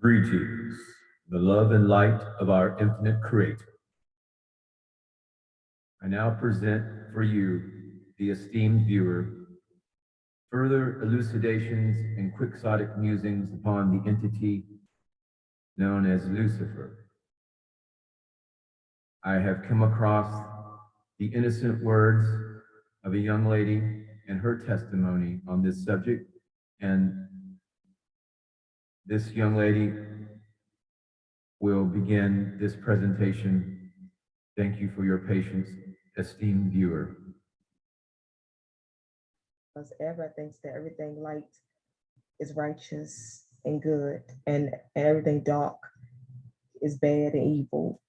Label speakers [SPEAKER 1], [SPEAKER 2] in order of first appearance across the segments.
[SPEAKER 1] Greetings, the love and light of our infinite Creator. I now present for you, the esteemed viewer, further elucidations and quixotic musings upon the entity known as Lucifer. I have come across the innocent words of a young lady and her testimony on this subject, and this young lady will begin this presentation. Thank you for your patience, esteemed viewer.
[SPEAKER 2] Because everybody thinks that everything light is righteous and good, and everything dark is bad and evil.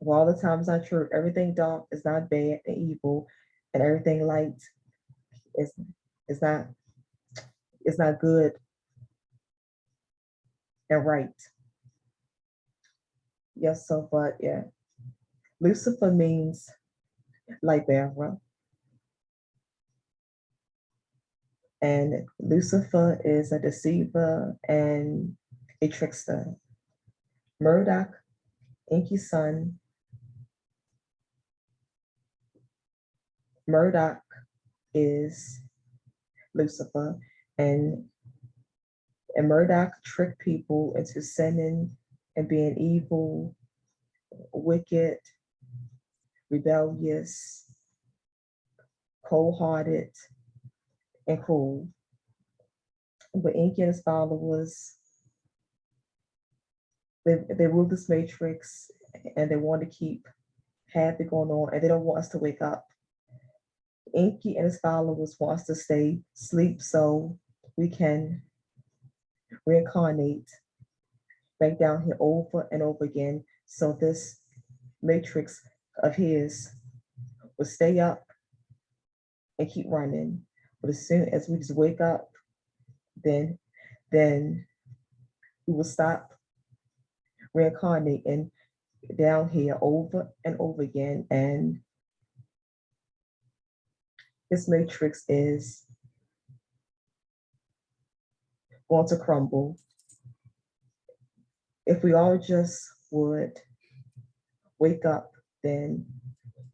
[SPEAKER 2] Well, all the time it's not true. Everything dark is not bad and evil, and everything light is is not is not good and right. Yes, so but yeah. Lucifer means light bearer. And Lucifer is a deceiver and a trickster. Murdoch, Enki's son, Murdoch is Lucifer, and Murdoch tricked people into sinning and being evil, wicked, rebellious, cold-hearted, and cruel. But Enki and his followers, they rule this matrix, and they want to keep havoc going on, and they don't want us to wake up. Enki and his followers want us to stay asleep so we can reincarnate back down here over and over again. So this matrix of his will stay up and keep running. But as soon as we just wake up, then we will stop reincarnating down here over and over again. And this matrix is going to crumble. If we all just would wake up, then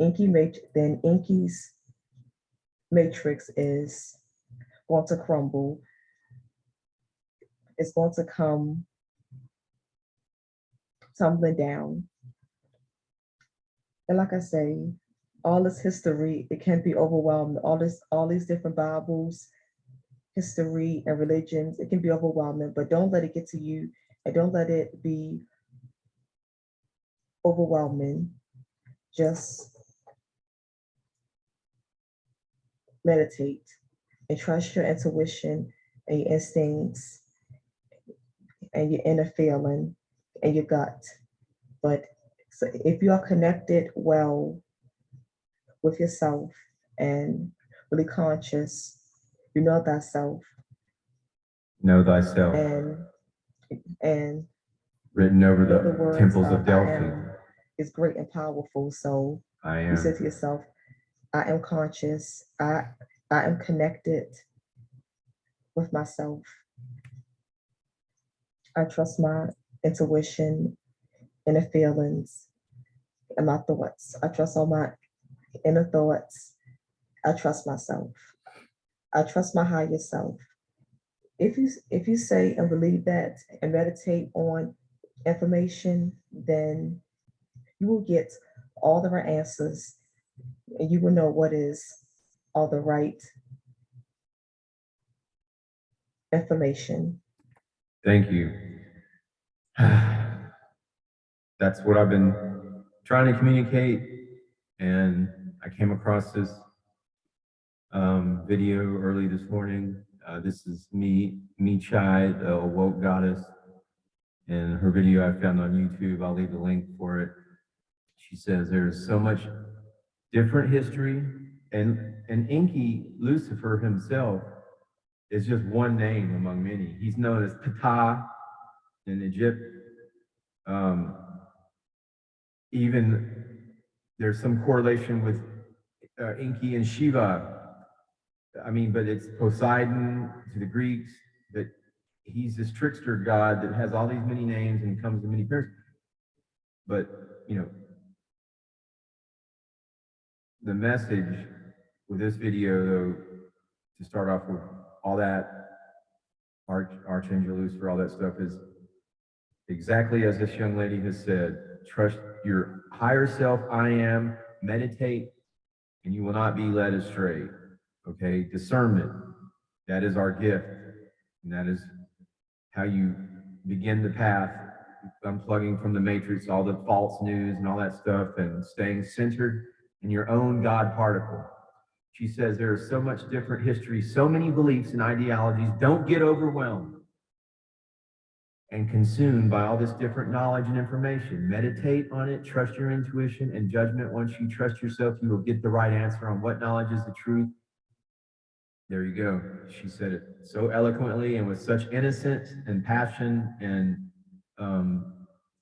[SPEAKER 2] Enki's matrix is going to crumble. It's going to come tumbling down. And like I say, all this history, it can be overwhelming. All these different Bibles, history, and religions, it can be overwhelming, but don't let it get to you, and don't let it be overwhelming. Just meditate and trust your intuition and your instincts and your inner feeling and your gut. But so if you are connected well with yourself and really conscious, you know thyself.
[SPEAKER 1] Know thyself.
[SPEAKER 2] And
[SPEAKER 1] written over
[SPEAKER 2] the
[SPEAKER 1] the
[SPEAKER 2] words
[SPEAKER 1] temples of
[SPEAKER 2] I
[SPEAKER 1] Delphi.
[SPEAKER 2] am is great and powerful. So
[SPEAKER 1] I
[SPEAKER 2] you say
[SPEAKER 1] am.
[SPEAKER 2] to yourself, I am conscious. I am connected with myself. I trust my intuition, inner feelings, and my thoughts. I trust all my inner thoughts. I trust myself. I trust my higher self. If you say and believe that and meditate on information, then you will get all the right answers, and you will know what is all the right information.
[SPEAKER 1] Thank you. That's what I've been trying to communicate, and I came across this video early this morning. This is me Chai, the awoke goddess, and her video I found on YouTube. I'll leave the link for it. She says there's so much different history, and Enki, Lucifer himself, is just one name among many. He's known as Ptah in Egypt. Even there's some correlation with Enki and Shiva. I mean, but it's Poseidon to the Greeks, but he's this trickster god that has all these many names and comes in many pairs. But, the message with this video, though, to start off with all that, Archangel Lucifer, all that stuff, is exactly as this young lady has said. Trust your higher self, I am, meditate, and you will not be led astray. Okay, discernment, that is our gift, and that is how you begin the path, unplugging from the matrix, all the false news and all that stuff, and staying centered in your own God particle. She says there is so much different history, so many beliefs and ideologies. Don't get overwhelmed and consumed by all this different knowledge and information. Meditate on it, trust your intuition and judgment. Once you trust yourself, you will get the right answer on what knowledge is the truth. There you go. She said it so eloquently and with such innocence and passion, and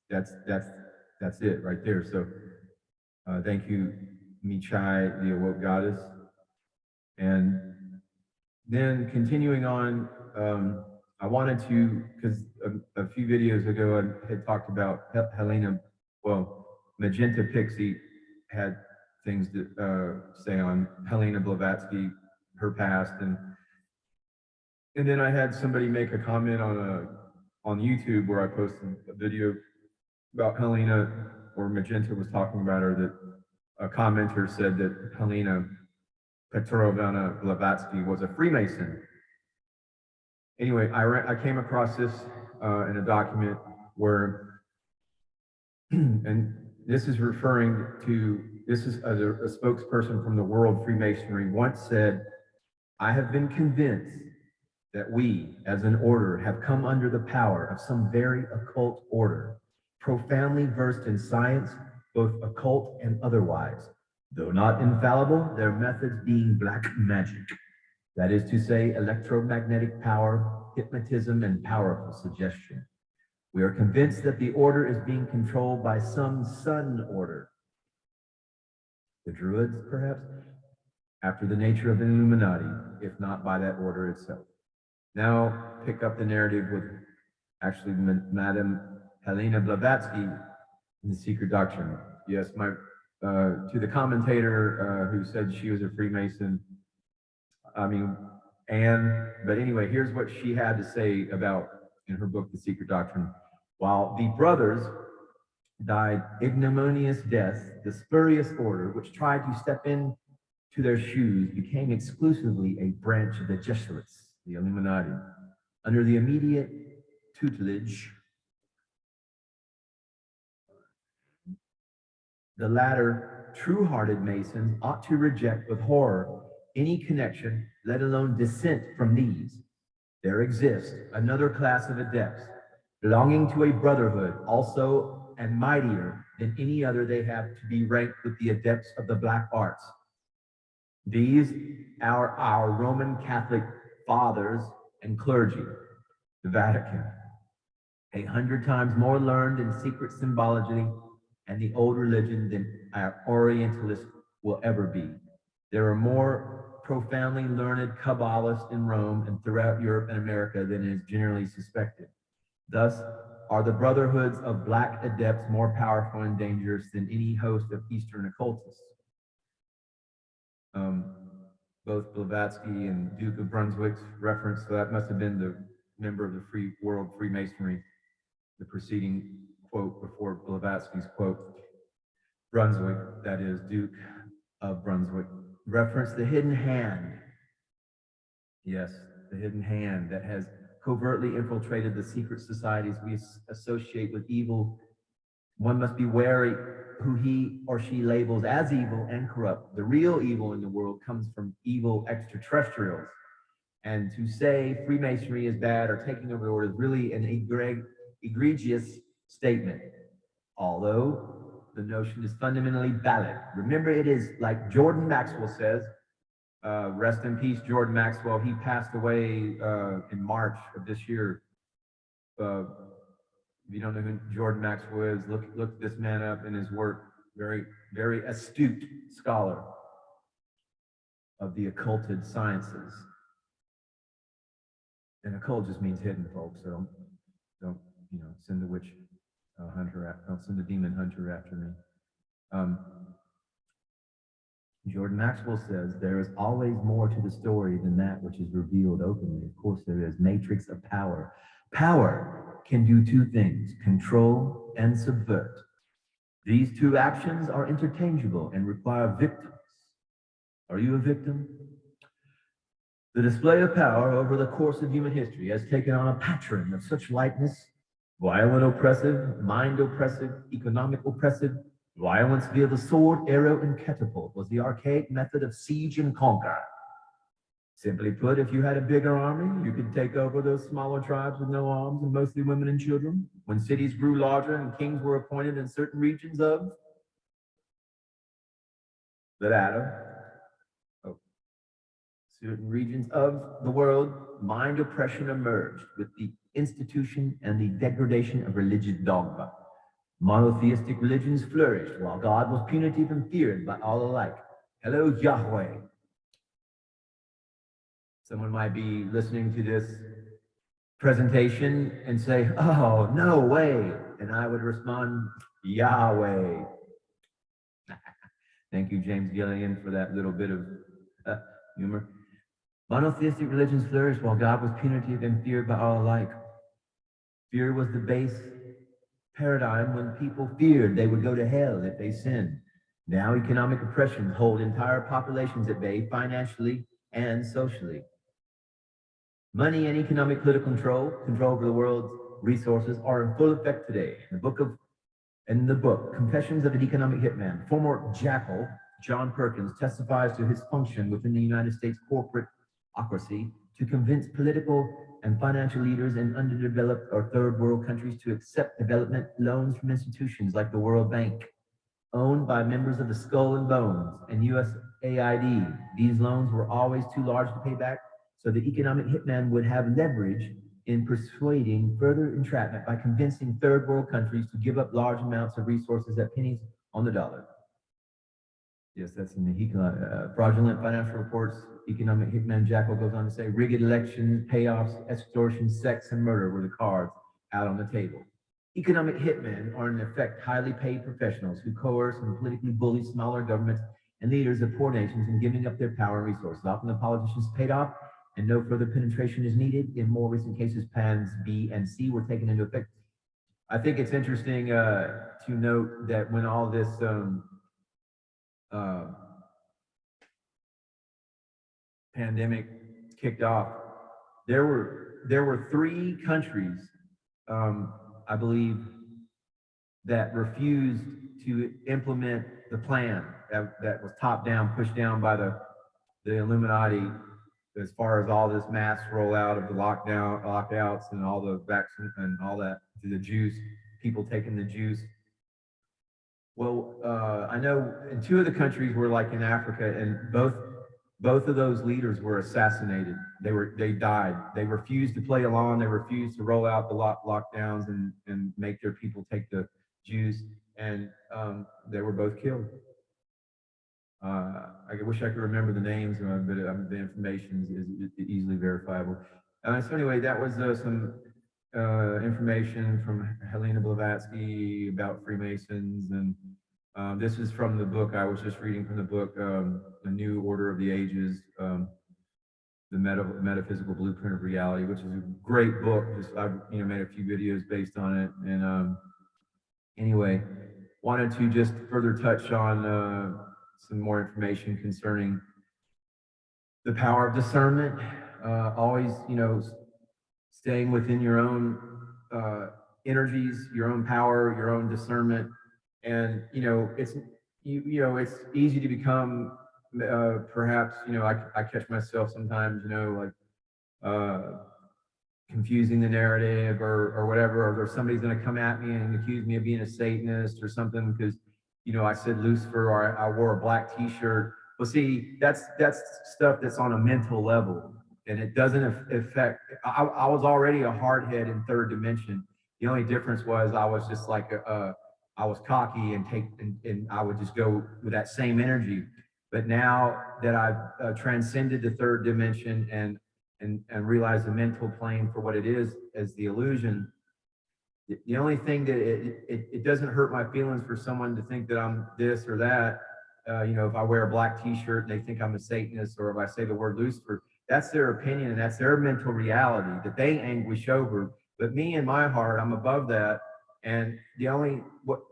[SPEAKER 1] that's it right there. So thank you, Michai, the Awoke Goddess. And then continuing on, I wanted to, because a few videos ago I had talked about Helena, Magenta Pixie had things to say on Helena Blavatsky, her past, and then I had somebody make a comment on YouTube where I posted a video about Helena, or Magenta was talking about her, that a commenter said that Helena Petrovna Blavatsky was a Freemason. Anyway, I came across this in a document where, and this is referring to, this is a spokesperson from the World Freemasonry once said, I have been convinced that we, as an order, have come under the power of some very occult order, profoundly versed in science, both occult and otherwise, though not infallible, their methods being black magic. That is to say, electromagnetic power, hypnotism, and powerful suggestion. We are convinced that the order is being controlled by some sun order. The Druids, perhaps, after the nature of the Illuminati, if not by that order itself. Now, pick up the narrative with actually Madame Helena Blavatsky in The Secret Doctrine. Yes, to the commentator who said she was a Freemason, but anyway, here's what she had to say about, in her book, The Secret Doctrine. While the brothers died ignominious deaths, the spurious order, which tried to step in to their shoes, became exclusively a branch of the Jesuits, the Illuminati, under the immediate tutelage. The latter true-hearted Masons ought to reject with horror any connection, let alone descent from these. There exists another class of adepts, belonging to a brotherhood, also and mightier than any other they have to be ranked with the adepts of the black arts. These are our Roman Catholic fathers and clergy, the Vatican, 100 times more learned in secret symbology and the old religion than our Orientalists will ever be. There are more profoundly learned Kabbalists in Rome and throughout Europe and America than is generally suspected. Thus are the brotherhoods of black adepts more powerful and dangerous than any host of Eastern occultists. Both Blavatsky and Duke of Brunswick's reference, so that must have been the member of the Free World Freemasonry, the preceding quote before Blavatsky's quote. Brunswick, that is Duke of Brunswick, reference the hidden hand. Yes, the hidden hand that has covertly infiltrated the secret societies we associate with evil. One must be wary who he or she labels as evil and corrupt. The real evil in the world comes from evil extraterrestrials. And to say Freemasonry is bad or taking over the world is really an egregious statement, although the notion is fundamentally valid. Remember, it is like Jordan Maxwell says, rest in peace, Jordan Maxwell. He passed away in March of this year. If you don't know who Jordan Maxwell is, look this man up in his work. Very, very astute scholar of the occulted sciences. And occult just means hidden, folks. So don't send the witch don't send the demon hunter after me. Um, Jordan Maxwell says, there is always more to the story than that which is revealed openly. Of course, there is. Matrix of power. Power can do two things, control and subvert. These two actions are interchangeable and require victims. Are you a victim? The display of power over the course of human history has taken on a pattern of such lightness, violent oppressive, mind oppressive, economic oppressive. Violence via the sword, arrow, and catapult was the archaic method of siege and conquer. Simply put, if you had a bigger army, you could take over those smaller tribes with no arms and mostly women and children. When cities grew larger and kings were appointed in certain regions of the data, certain regions of the world, mind oppression emerged with the institution and the degradation of religious dogma. Monotheistic religions flourished while God was punitive and feared by all alike. Hello, Yahweh. Someone might be listening to this presentation and say, oh, no way. And I would respond, Yahweh. Thank you, James Gillian, for that little bit of humor. Monotheistic religions flourished while God was punitive and feared by all alike. Fear was the base paradigm when people feared they would go to hell if they sinned. Now economic oppressions hold entire populations at bay financially and socially. Money and economic political control over the world's resources are in full effect today. In the book, Confessions of an Economic Hitman, former jackal John Perkins testifies to his function within the United States corporateocracy to convince political and financial leaders in underdeveloped or third world countries to accept development loans from institutions like the World Bank, owned by members of the Skull and Bones and USAID. These loans were always too large to pay back, so the economic hitman would have leverage in persuading further entrapment by convincing third world countries to give up large amounts of resources at pennies on the dollar. Yes, that's in the fraudulent financial reports. Economic hitman Jackal goes on to say, rigged elections, payoffs, extortion, sex, and murder were the cards out on the table. Economic hitmen are in effect highly paid professionals who coerce and politically bully smaller governments and leaders of poor nations in giving up their power and resources. Often the politicians paid off and no further penetration is needed. In more recent cases, plans B and C were taken into effect. I think it's interesting to note that when all this pandemic kicked off, there were 3 countries, I believe, that refused to implement the plan that was top down, pushed down by the Illuminati, as far as all this mass rollout of the lockouts and all the vaccine and all that, to the juice, people taking the juice. Well, I know in 2 of the countries were like in Africa, and both of those leaders were assassinated. They died. They refused to play along. They refused to roll out the lockdowns and make their people take the juice, and they were both killed. I wish I could remember the names, but the information is easily verifiable. So anyway, that was some information from Helena Blavatsky about Freemasons, and this is from the book I was just reading from the book, The New Order of the Ages, the Metaphysical Blueprint of Reality, which is a great book. I've made a few videos based on it, and anyway, wanted to just further touch on some more information concerning the power of discernment. Always, staying within your own energies, your own power, your own discernment, and it's it's easy to become perhaps I catch myself sometimes confusing the narrative or whatever, or somebody's going to come at me and accuse me of being a Satanist or something because I said Lucifer or I wore a black T-shirt. Well, see, that's stuff that's on a mental level, and it doesn't affect. I was already a hardhead in third dimension. The only difference was I was just like I was cocky and I would just go with that same energy. But now that I've transcended the third dimension and and realize the mental plane for what it is as the illusion. The only thing that it doesn't hurt my feelings for someone to think that I'm this or that. You know, if I wear a black T-shirt and they think I'm a Satanist, or if I say the word Lucifer, that's their opinion and that's their mental reality that they anguish over. But me in my heart, I'm above that. And the only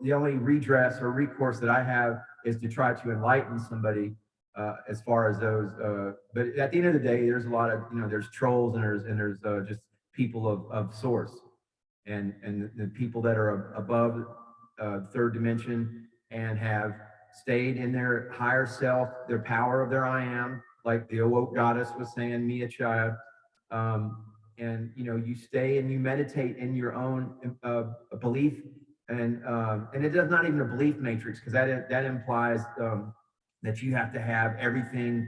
[SPEAKER 1] redress or recourse that I have is to try to enlighten somebody as far as those. But at the end of the day, there's a lot of, you know, there's trolls and there's just people of source, and the people that are above third dimension and have stayed in their higher self, their power of their I am, like the awoke goddess was saying, Mia Chaya. And you know, you stay and you meditate in your own belief, and it does not even a belief matrix, because that implies that you have to have everything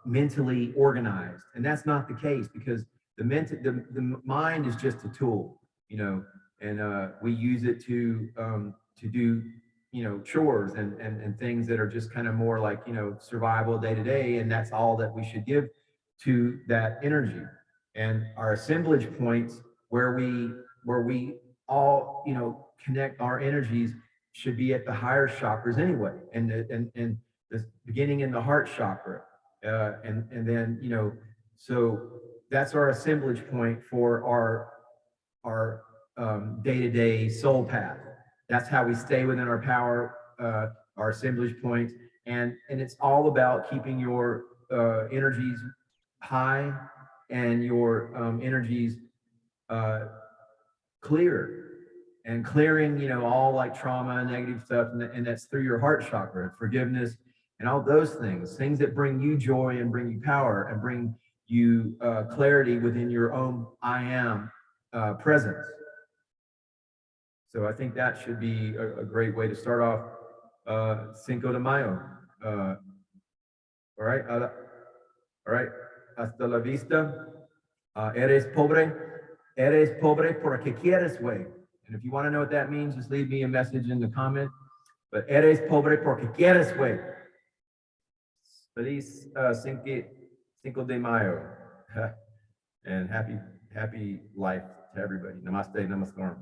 [SPEAKER 1] mentally organized, and that's not the case, because the mind is just a tool, you know, and we use it to do, you know, chores and things that are just kind of more like, you know, survival day to day, and that's all that we should give to that energy. And our assemblage points where we all, you know, connect our energies should be at the higher chakras anyway, and the beginning in the heart chakra, and then, you know, so that's our assemblage point for our day-to-day soul path. That's how we stay within our power, our assemblage points, and it's all about keeping your energies high and your energies clear, and clearing, you know, all like trauma, negative stuff, and that's through your heart chakra, forgiveness, and all those things that bring you joy and bring you power and bring you clarity within your own I am presence. So I think that should be a great way to start off Cinco de Mayo. All right, all right. Hasta la vista. Eres pobre porque quieres, güey. And if you want to know what that means, just leave me a message in the comment. But eres pobre porque quieres, güey. Feliz Cinco de Mayo. And happy life to everybody. Namaste, namaskaram.